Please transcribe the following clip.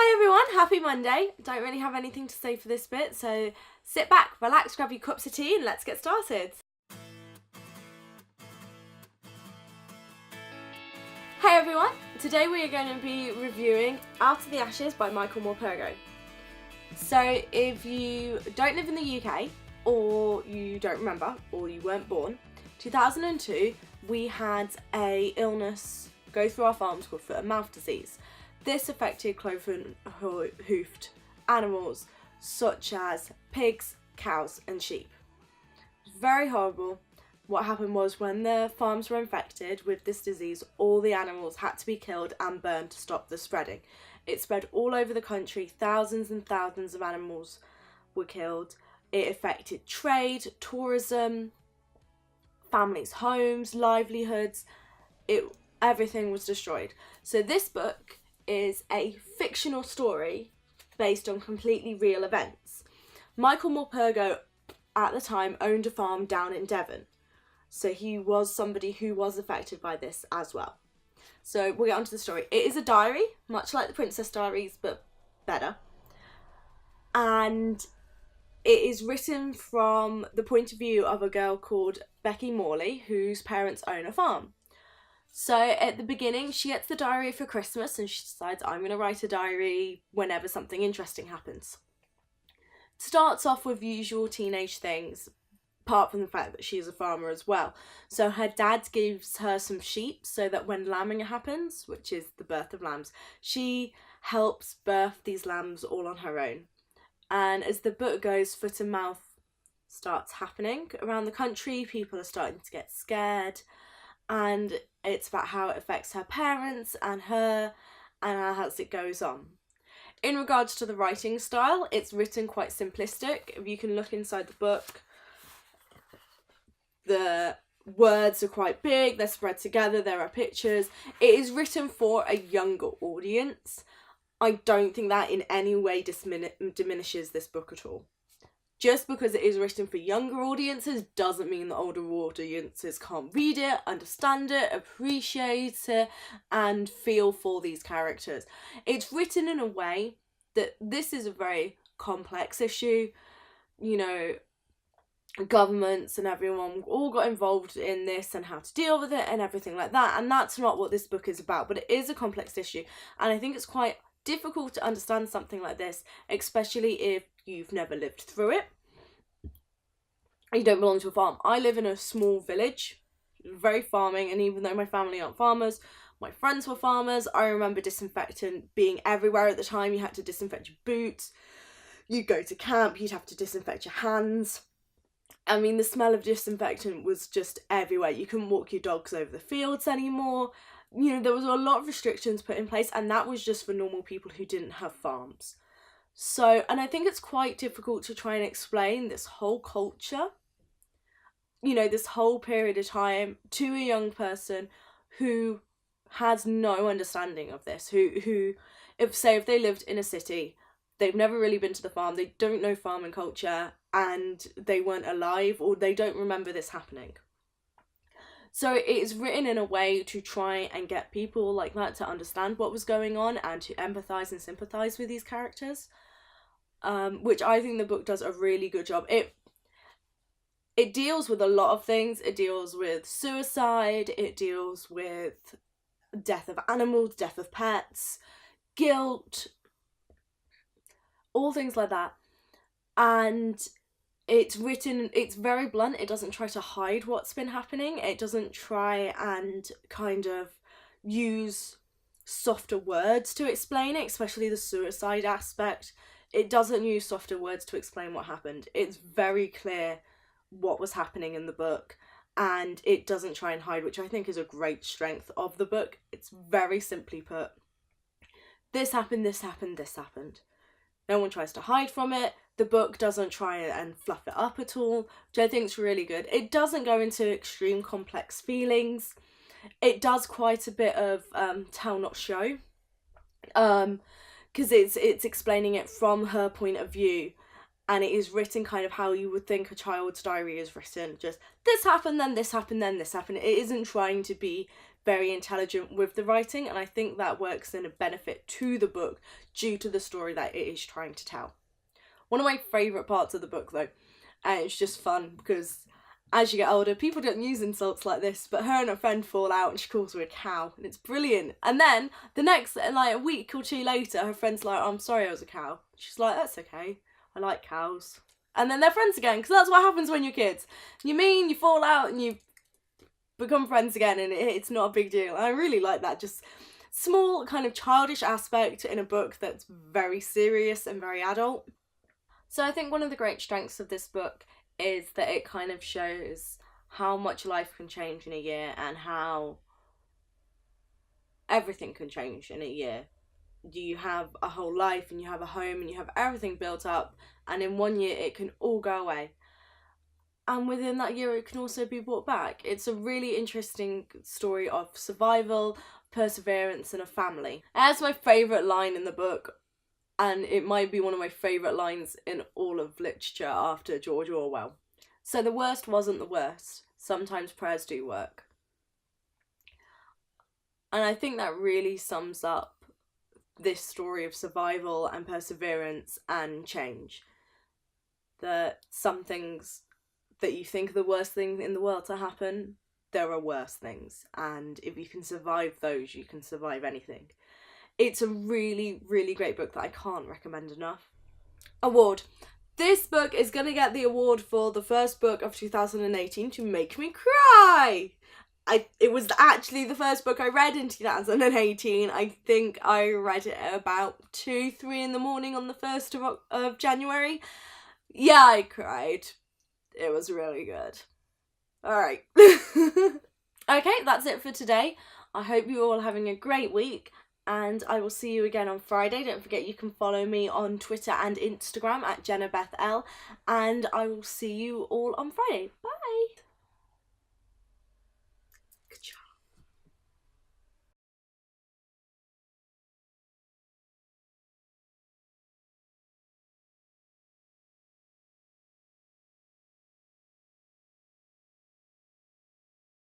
Hi everyone, happy Monday. Don't really have anything to say for this bit, so sit back, relax, grab your cups of tea and let's get started. Hey everyone, today we are going to be reviewing Out of the Ashes by Michael Morpurgo. So if you don't live in the UK, or you don't remember, or you weren't born, 2002 we had a illness go through our farms called foot and mouth disease. This affected cloven-hoofed animals such as pigs, cows and sheep. It was very horrible. What happened was when the farms were infected with this disease, all the animals had to be killed and burned to stop the spreading. It spread all over the country, thousands and thousands of animals were killed. It affected trade, tourism, families' homes, livelihoods. Everything was destroyed. So this book is a fictional story based on completely real events. Michael Morpurgo at the time owned a farm down in Devon, so he was somebody who was affected by this as well. So we'll get on to the story. It is a diary, much like the Princess Diaries, but better. And it is written from the point of view of a girl called Becky Morley, whose parents own a farm. So at the beginning, she gets the diary for Christmas and she decides, I'm going to write a diary whenever something interesting happens. It starts off with usual teenage things, apart from the fact that she is a farmer as well. So her dad gives her some sheep so that when lambing happens, which is the birth of lambs, she helps birth these lambs all on her own. And as the book goes, foot and mouth starts happening around the country. People are starting to get scared. And it's about how it affects her parents and her, and as it goes on. In regards to the writing style, it's written quite simplistic. If you can look inside the book, the words are quite big, they're spread together, there are pictures. It is written for a younger audience. I don't think that in any way diminishes this book at all. Just because it is written for younger audiences doesn't mean that older audiences can't read it, understand it, appreciate it, and feel for these characters. It's written in a way that this is a very complex issue. You know, governments and everyone all got involved in this and how to deal with it and everything like that. And that's not what this book is about, but it is a complex issue. And I think it's quite difficult to understand something like this, especially if you've never lived through it. You don't belong to a farm. I live in a small village, very farming, and even though my family aren't farmers, my friends were farmers. I remember disinfectant being everywhere at the time. You had to disinfect your boots. You'd go to camp, you'd have to disinfect your hands. I mean, the smell of disinfectant was just everywhere. You couldn't walk your dogs over the fields anymore. You know, there was a lot of restrictions put in place, and that was just for normal people who didn't have farms. So, and I think it's quite difficult to try and explain this whole culture, you know, this whole period of time to a young person who has no understanding of this, who if they lived in a city, they've never really been to the farm, they don't know farming culture, and they weren't alive, or they don't remember this happening. So it is written in a way to try and get people like that to understand what was going on and to empathise and sympathise with these characters, which I think the book does a really good job. It deals with a lot of things. It deals with suicide, it deals with death of animals, death of pets, guilt, all things like that. And it's written, it's very blunt. It doesn't try to hide what's been happening. It doesn't try and kind of use softer words to explain it, especially the suicide aspect. It doesn't use softer words to explain what happened. It's very clear what was happening in the book, and it doesn't try and hide, which I think is a great strength of the book. It's very simply put. This happened, this happened, this happened. No one tries to hide from it. The book doesn't try and fluff it up at all, which I think is really good. It doesn't go into extreme complex feelings. It does quite a bit of tell not show, because it's explaining it from her point of view, and it is written kind of how you would think a child's diary is written. Just this happened, then this happened, then this happened. It isn't trying to be very intelligent with the writing, and I think that works in a benefit to the book due to the story that it is trying to tell. One of my favourite parts of the book, though, and it's just fun because as you get older, people don't use insults like this, but her and her friend fall out and she calls her a cow, and it's brilliant. And then the next, like a week or two later, her friend's like, "Oh, I'm sorry I was a cow." She's like, "That's okay, I like cows." And then they're friends again, because that's what happens when you're kids. You fall out and you become friends again, and it's not a big deal. I really like that, just small kind of childish aspect in a book that's very serious and very adult. So I think one of the great strengths of this book is that it kind of shows how much life can change in a year and how everything can change in a year. You have a whole life and you have a home and you have everything built up, and in 1 year it can all go away. And within that year it can also be brought back. It's a really interesting story of survival, perseverance, and a family. It has my favourite line in the book, and it might be one of my favourite lines in all of literature after George Orwell. "So the worst wasn't the worst. Sometimes prayers do work." And I think that really sums up this story of survival and perseverance and change. That some things that you think are the worst thing in the world to happen, there are worse things. And if you can survive those, you can survive anything. It's a really, really great book that I can't recommend enough. Award. This book is going to get the award for the first book of 2018 to make me cry. It was actually the first book I read in 2018. I think I read it at about 2-3 in the morning on the 1st of January. Yeah, I cried. It was really good. Alright. Okay, that's it for today. I hope you're all having a great week, and I will see you again on Friday. Don't forget you can follow me on Twitter and Instagram at JennaBethL, and I will see you all on Friday. Bye.